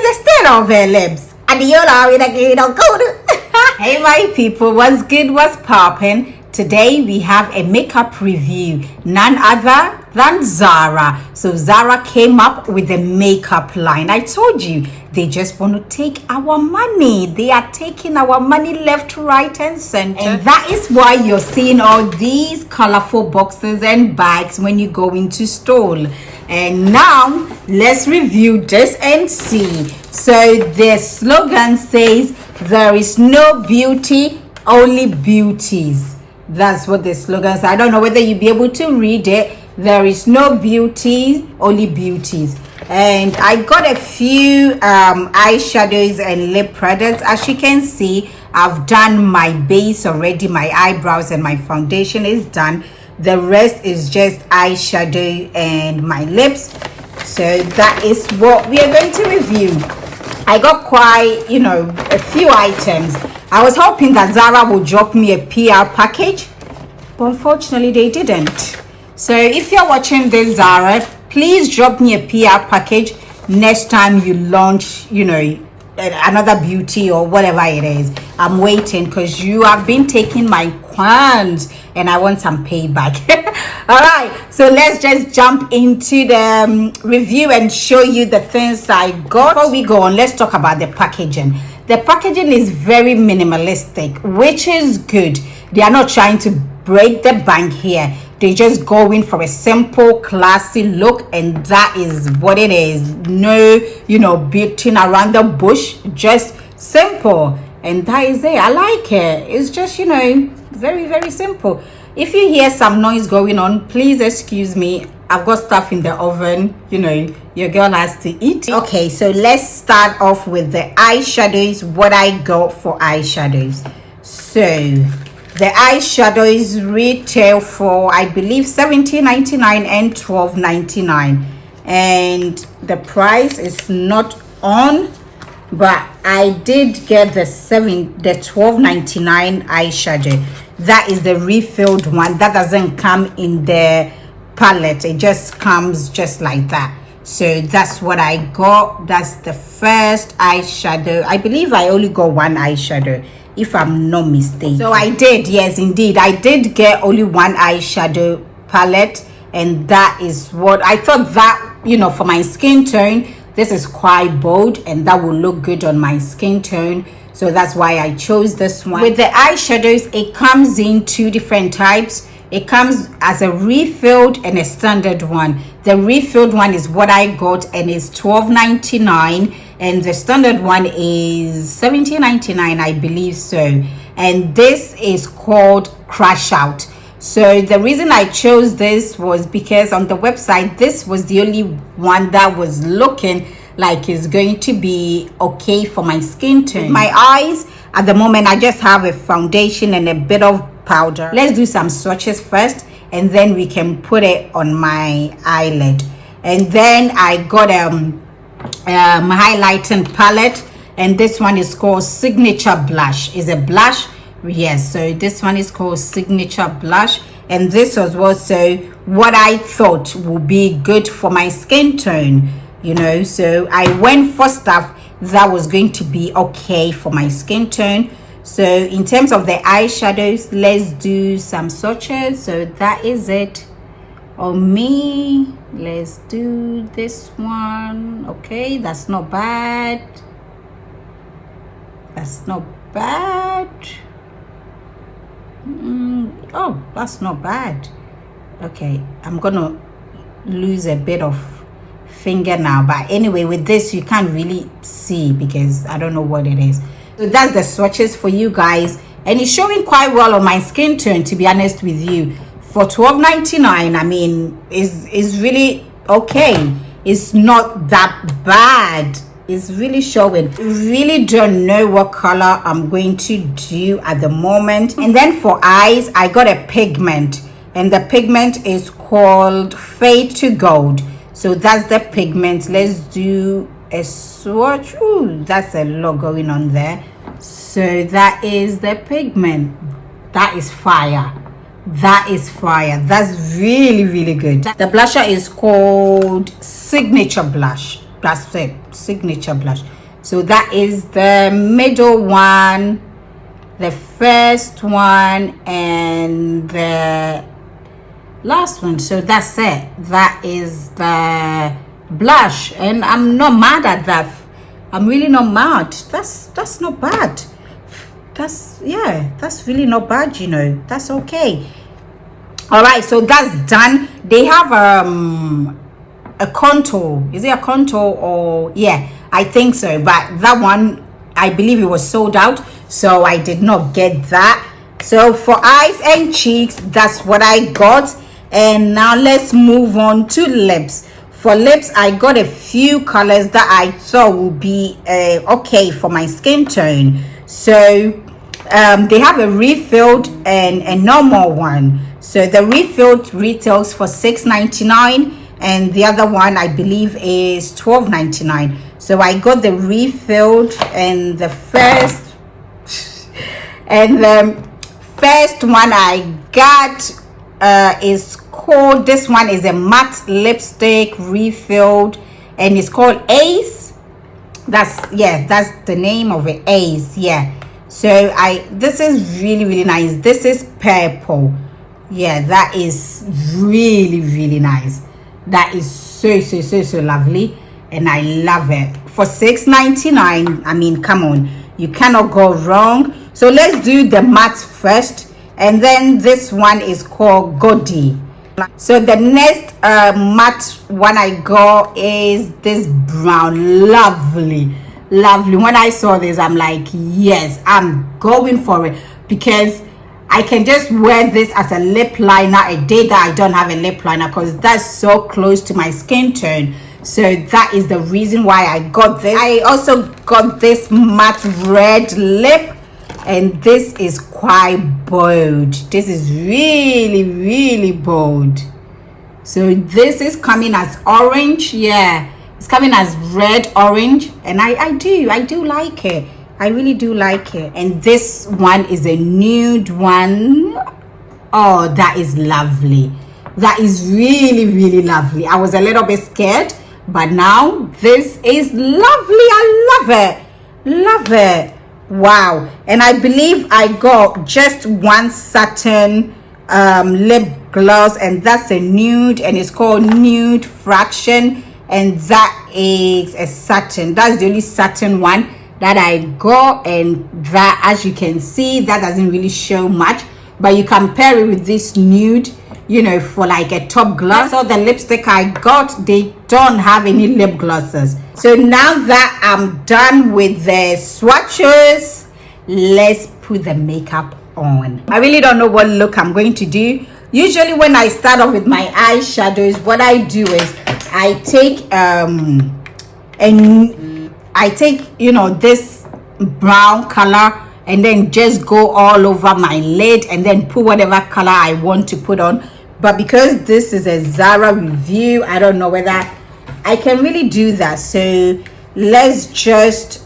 the state of her lips. Hey my people, what's good, what's poppin'? Today we have a makeup review, none other than Zara. So Zara came up with a makeup line. I told you, they just want to take our money. They are taking our money left, right and center. And that is why you're seeing all these colorful boxes and bags when you go into store. And now let's review this and see. So the slogan says, there is no beauty, only beauties. That's what the slogan says. I don't know whether you'll be able to read it. There is no beauty, only beauties. And I got a few eyeshadows and lip products. As you can see, I've done my base already. My eyebrows and my foundation is done. The rest is just eyeshadow and my lips. So that is what we are going to review. I got quite, a few items. I was hoping that Zara would drop me a PR package, but unfortunately they didn't. So if you're watching this, Zara, please drop me a PR package next time you launch, another beauty or whatever it is. I'm waiting because you have been taking my coins and I want some payback. All right, so let's just jump into the review and show you the things I got. Before we go on, let's talk about the packaging. The packaging is very minimalistic, which is good. They are not trying to break the bank here. They just go in for a simple, classy look, and that is what it is. No, beating around the bush, just simple. And that is it. I like it. It's just, very, very simple. If you hear some noise going on, please excuse me. I've got stuff in the oven. Your girl has to eat. Okay, so let's start off with the eyeshadows. What I got for eyeshadows. So the eyeshadows retail for, I believe, $17.99 and $12.99, and the price is not on, but I did get the $12.99 eyeshadow. That is the refilled one. That doesn't come in the palette. It just comes just like that. So that's what I got. That's the first eyeshadow. I believe I only got one eyeshadow, if I'm not mistaken. So I did, yes indeed, I did get only one eyeshadow palette, and that is what I thought that, for my skin tone, this is quite bold and that will look good on my skin tone. So that's why I chose this one. With the eyeshadows, it comes in two different types. It comes as a refilled and a standard one. The refilled one is what I got, and it's $12.99, and the standard one is $17.99, I believe so. And this is called Crash Out. So the reason I chose this was because on the website, this was the only one that was looking like it's going to be okay for my skin tone. With my eyes, at the moment, I just have a foundation and a bit of powder. Let's do some swatches first, and then we can put it on my eyelid. And then I got my highlighting palette, and this one is called Signature Blush. Is a blush, yes. So this one is called Signature Blush, and this was also what I thought would be good for my skin tone. So I went for stuff that was going to be okay for my skin tone. So in terms of the eyeshadows, let's do some swatches. So that is it on me. Let's do this one. Okay, that's not bad. That's not bad. Oh, that's not bad. Okay, I'm gonna lose a bit of finger now, but anyway, with this you can't really see because I don't know what it is. So that's the swatches for you guys, and it's showing quite well on my skin tone, to be honest with you. For $12.99, I mean, is really okay. It's not that bad. It's really showing. Really don't know what color I'm going to do at the moment. And then for eyes, I got a pigment, and the pigment is called Fade to Gold. So that's the pigment. Let's do a swatch. Ooh, that's a lot going on there. So that is the pigment. That is fire. That is fire. That's really, really good. The blusher is called Signature Blush. That's it, signature blush. So that is the middle one, the first one, and the last one. So that's it. That is the blush, and I'm not mad at that. I'm really not mad. That's not bad. That's, yeah, that's really not bad, you know. That's okay. All right, so that's done. They have a contour. Is it a contour? Or yeah, I think so, but that one, I believe it was sold out, so I did not get that. So for eyes and cheeks, that's what I got. And now let's move on to lips. For lips, I got a few colors that I thought would be okay for my skin tone. So they have a refilled and a normal one. So the refilled retails for $6.99, and the other one I believe is $12.99. So I got the refilled, and the first one I got is called, this one is a matte lipstick refilled, and it's called Ace. That's the name of it, Ace. Yeah. So this is really nice. This is purple. Yeah, that is really nice. That is so lovely, and I love it. For $6.99, I mean, come on, you cannot go wrong. So let's do the matte first, and then this one is called Godi. So the next matte one I got is this brown. Lovely. When I saw this, I'm like, yes, I'm going for it, because I can just wear this as a lip liner a day that I don't have a lip liner, because that's so close to my skin tone. So that is the reason why I got this. I also got this matte red lip, and this is quite bold. This is really bold. So this is coming as orange. Yeah, it's coming as red orange, and I do like it. I really do like it. And this one is a nude one. Oh, that is lovely. That is really lovely. I was a little bit scared, but now this is lovely. I love it. Wow. And I believe I got just one satin lip gloss, and that's a nude, and it's called Nude Fraction, and that is a satin. That's the only satin one that I got, and that, as you can see, that doesn't really show much, but you compare it with this nude, you know, for like a top gloss. So the lipstick I got, they don't have any lip glosses. So now that I'm done with the swatches, let's put the makeup on. I really don't know what look I'm going to do. Usually when I start off with my eyeshadows, what I do is I take you know, this brown color, and then just go all over my lid, and then put whatever color I want to put on. But because this is a Zara review, I don't know whether I can really do that. So let's just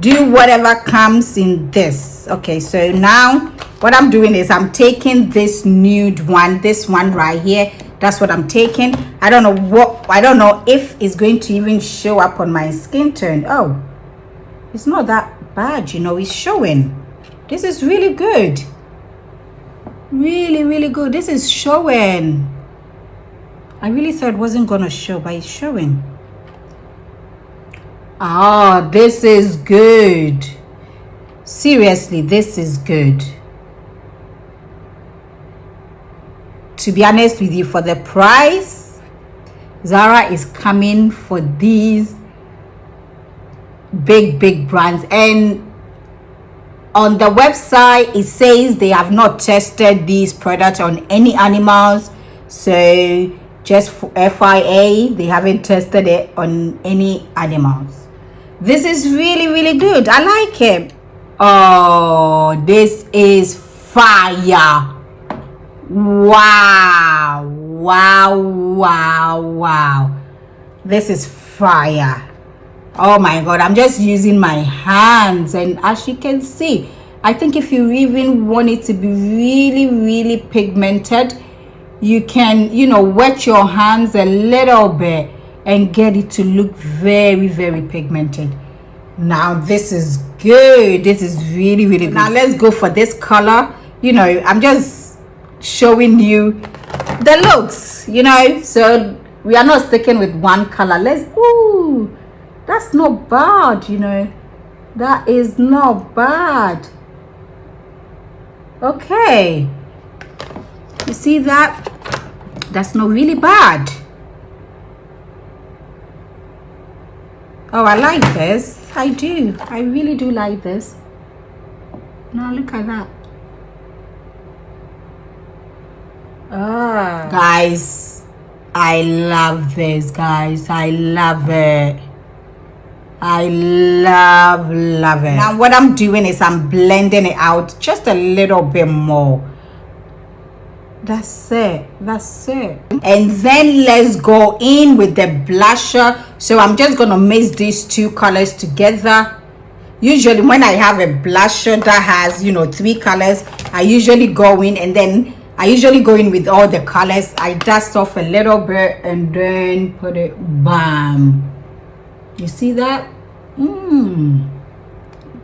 do whatever comes in this. Okay, so now what I'm doing is I'm taking this nude one, this one right here. That's what I'm taking. I don't know if it's going to even show up on my skin tone. Oh, it's not that bad, you know. It's showing. This is really good. Really good. This is showing. I really thought it wasn't gonna show, but it's showing. Ah, this is good. Seriously, this is good. To be honest with you, for the price, Zara is coming for these big brands. And on the website, it says they have not tested these products on any animals. So just for FYI, they haven't tested it on any animals. This is really good. I like it. Oh, this is fire. Wow. This is fire. Oh my god, I'm just using my hands, and as you can see, I think if you even want it to be really pigmented, you can, you know, wet your hands a little bit and get it to look very, very pigmented. Now this is good. This is really, really good. Now let's go for this color. You know, I'm just showing you the looks, you know, so we are not sticking with one color. Let's, ooh, that's not bad, you know, that is not bad. Okay, you see that? That's not really bad. Oh, I like this. I do. I really do like this. Now look at that. Ah, guys, I love this, guys. I love it. I love it. Now what I'm doing is I'm blending it out just a little bit more. That's it. That's it. And then let's go in with the blusher. So I'm just gonna mix these two colors together. Usually when I have a blusher that has, you know, 3 colors, I usually go in and then I usually go in with all the colors. I dust off a little bit and then put it, bam. You see that?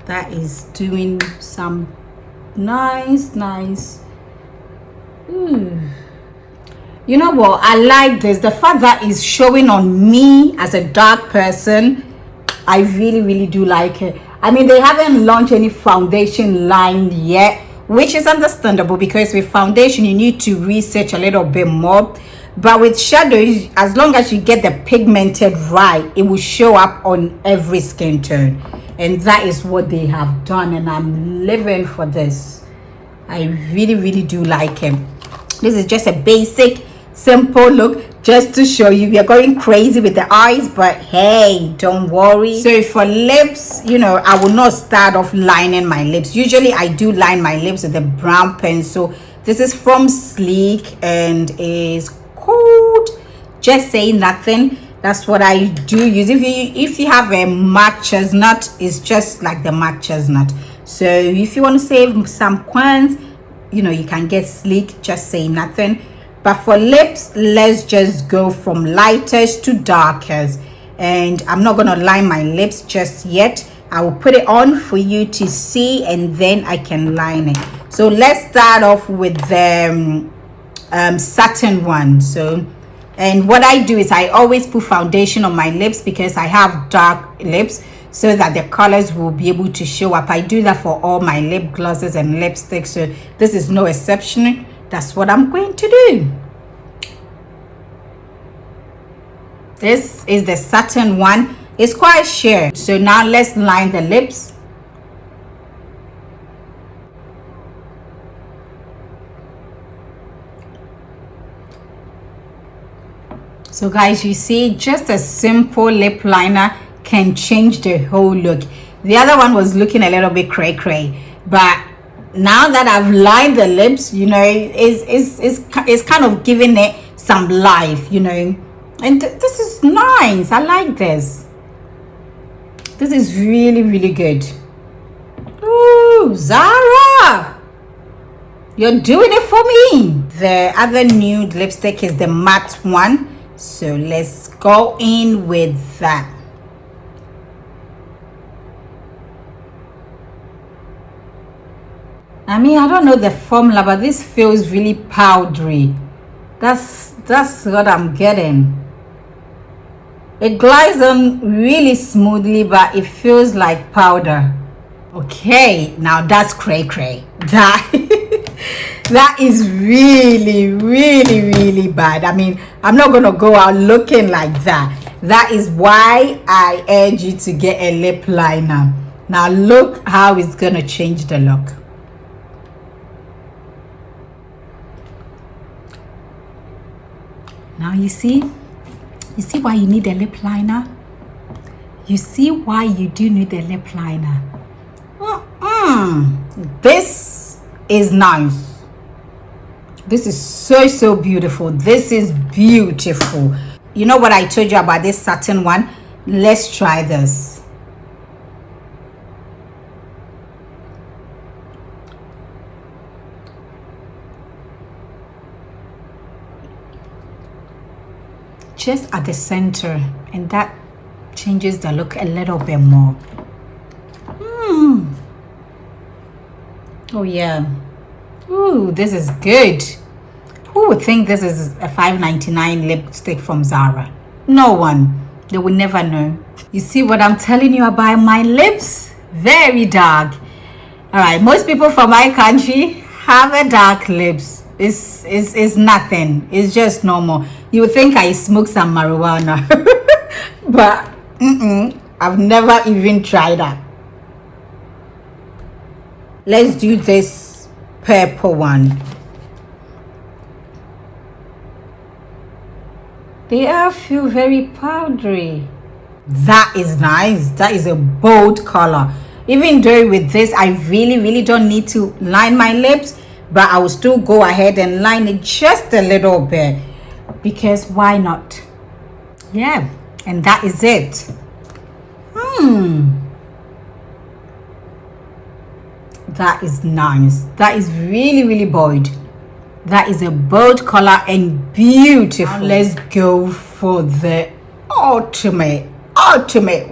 That is doing some nice. You know what? I like this. The fact that is showing on me as a dark person, I really do like it. I mean, they haven't launched any foundation line yet, which is understandable because with foundation you need to research a little bit more. But with shadows, as long as you get the pigmented right, it will show up on every skin tone, and that is what they have done, and I'm living for this. I really do like it. This is just a basic simple look just to show you. We are going crazy with the eyes, but hey, don't worry. So for lips, you know, I will not start off lining my lips. Usually I do line my lips with a brown pencil. This is from Sleek and is called Just Say Nothing. That's what I do use. If you have a matte chestnut, it's just like the matte chestnut. So if you want to save some coins, you know, you can get Sleek Just Say Nothing. But for lips, let's just go from lightest to darkest. And I'm not going to line my lips just yet. I will put it on for you to see, and then I can line it. So let's start off with the satin one. So, and what I do is I always put foundation on my lips because I have dark lips, so that the colors will be able to show up. I do that for all my lip glosses and lipsticks, so this is no exception. That's what I'm going to do. This is the satin one. It's quite sheer. So now let's line the lips. So guys, you see, just a simple lip liner can change the whole look. The other one was looking a little bit cray, but now that I've lined the lips, you know, it's kind of giving it some life, you know. And this is nice. I like this. This is really good. Ooh, Zara, you're doing it for me. The other nude lipstick is the matte one, so let's go in with that. I mean, I don't know the formula, but this feels really powdery. That's what I'm getting. It glides on really smoothly, but it feels like powder. Okay, now that's cray. That that is really bad. I mean, I'm not gonna go out looking like that. That is why I urge you to get a lip liner. Now look how it's gonna change the look. Now you see why you need a lip liner? You see why you do need a lip liner? This is nice. This is so beautiful. This is beautiful. You know what I told you about this satin one? Let's try this. just at the center, and that changes the look a little bit more. Oh yeah. Ooh, this is good. Who would think this is a $5.99 lipstick from Zara? No one. They will never know. You see what I'm telling you about my lips? Very dark. All right, most people from my country have a dark lips. It's nothing. It's just normal. You would think I smoke some marijuana. But I've never even tried that. Let's do this purple one. They all feel very powdery. That is nice. That is a bold color. Even though with this, I really don't need to line my lips, but I will still go ahead and line it just a little bit, because why not? Yeah, and that is it. That is nice. That is really bold. That is a bold color and beautiful. Now let's go for the ultimate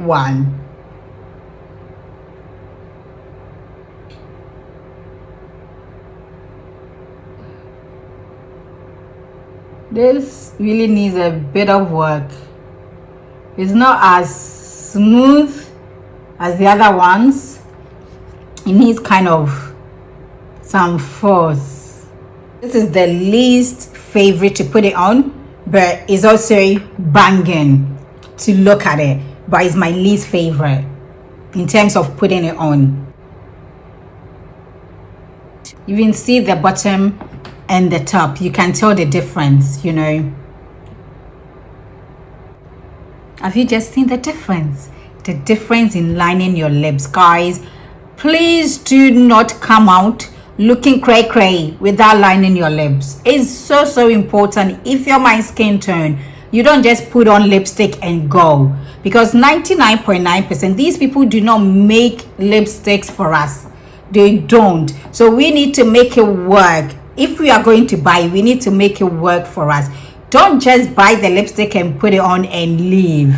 one. This really needs a bit of work. It's not as smooth as the other ones. It needs kind of some force. This is the least favorite to put it on, but it's also banging to look at it, but it's my least favorite in terms of putting it on. You can see the bottom and the top. You can tell the difference, you know. Have you just seen the difference? The difference in lining your lips, guys. Please do not come out looking cray without lining your lips. It's so important. If you're my skin tone, you don't just put on lipstick and go, because 99.9% these people do not make lipsticks for us. They don't. So we need to make it work. If we are going to buy, we need to make it work for us. Don't just buy the lipstick and put it on and leave.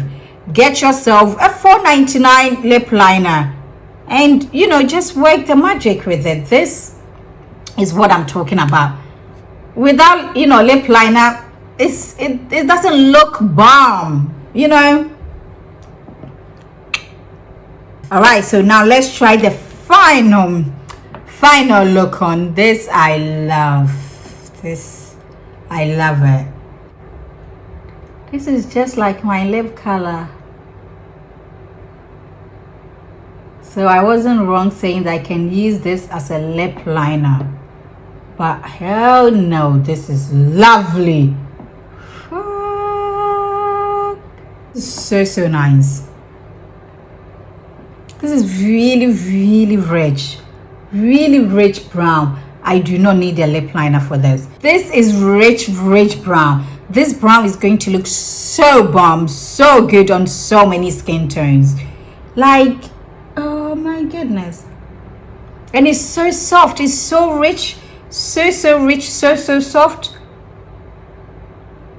Get yourself a $4.99 lip liner and, you know, just work the magic with it. This is what I'm talking about. Without, you know, lip liner, it doesn't look bomb, you know. All right, so now let's try the final look on this. I love this. I love it. This is just like my lip color. So I wasn't wrong saying that I can use this as a lip liner. But hell no, this is lovely. So nice. This is really rich brown. I do not need a lip liner for this. This is rich brown. This brown is going to look so bomb, so good on so many skin tones. Like, oh my goodness. And it's so soft. It's so rich. So rich. So soft.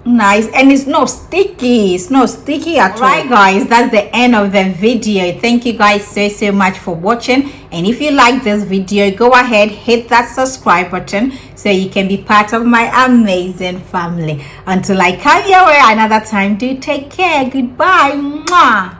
Nice. And it's not sticky. It's not sticky at all. Right, guys, that's the end of the video. Thank you guys so much for watching. And if you like this video, go ahead, hit that subscribe button so you can be part of my amazing family. Until I come your way another time, do take care. Goodbye. Mwah.